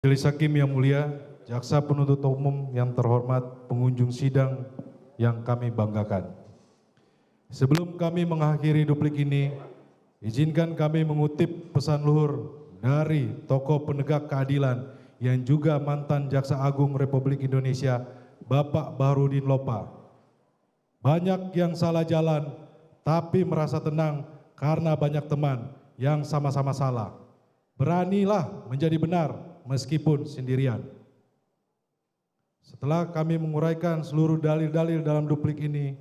Majelis Hakim yang mulia, Jaksa Penuntut Umum yang terhormat, pengunjung sidang yang kami banggakan. Sebelum kami mengakhiri duplik ini, izinkan kami mengutip pesan luhur dari tokoh penegak keadilan yang juga mantan Jaksa Agung Republik Indonesia, Bapak Baharudin Lopa. Banyak yang salah jalan, tapi merasa tenang karena banyak teman yang sama-sama salah. Beranilah menjadi benar meskipun sendirian. Setelah kami menguraikan seluruh dalil-dalil dalam duplik ini,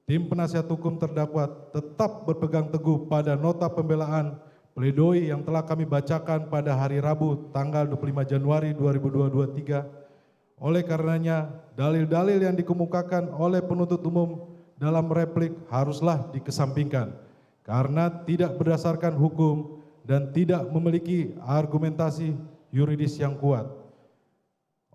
tim penasihat hukum terdakwa tetap berpegang teguh pada nota pembelaan pledoi yang telah kami bacakan pada hari Rabu tanggal 25 Januari 2023. Oleh karenanya, dalil-dalil yang dikemukakan oleh penuntut umum dalam replik haruslah dikesampingkan karena tidak berdasarkan hukum dan tidak memiliki argumentasi yuridis yang kuat.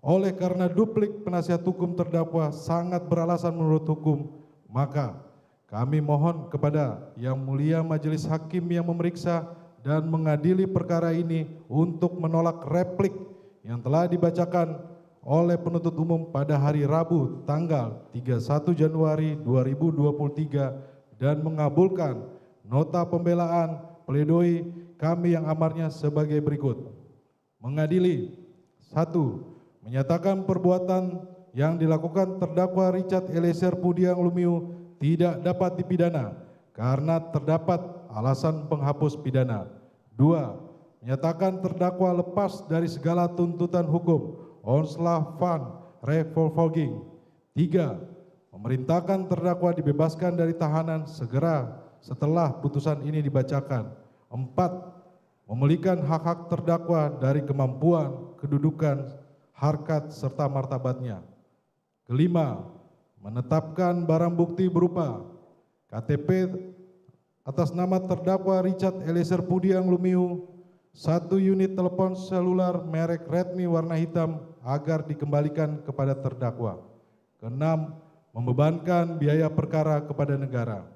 Oleh karena duplik penasihat hukum terdakwa sangat beralasan menurut hukum, maka kami mohon kepada Yang Mulia Majelis Hakim yang memeriksa dan mengadili perkara ini untuk menolak replik yang telah dibacakan oleh penuntut umum pada hari Rabu tanggal 31 Januari 2023 dan mengabulkan nota pembelaan pledoi kami yang amarnya sebagai berikut. Mengadili: 1. Menyatakan perbuatan yang dilakukan terdakwa Richard Eliezer Pudiang Lumiu tidak dapat dipidana karena terdapat alasan penghapus pidana. 2. Menyatakan terdakwa lepas dari segala tuntutan hukum onslaught van revolving. 3. Memerintahkan terdakwa dibebaskan dari tahanan segera setelah putusan ini dibacakan. 4. Memulihkan hak-hak terdakwa dari kemampuan, kedudukan, harkat, serta martabatnya. Kelima, menetapkan barang bukti berupa KTP atas nama terdakwa Richard Eliezer Pudiang Lumiu, 1 unit telepon seluler merek Redmi warna hitam agar dikembalikan kepada terdakwa. Keenam, membebankan biaya perkara kepada negara.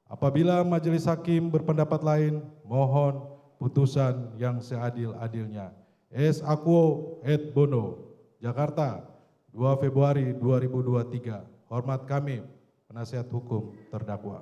Apabila majelis hakim berpendapat lain, mohon putusan yang seadil-adilnya. Es Aquo et Bono, Jakarta, 2 Februari 2023. Hormat kami, penasihat hukum terdakwa.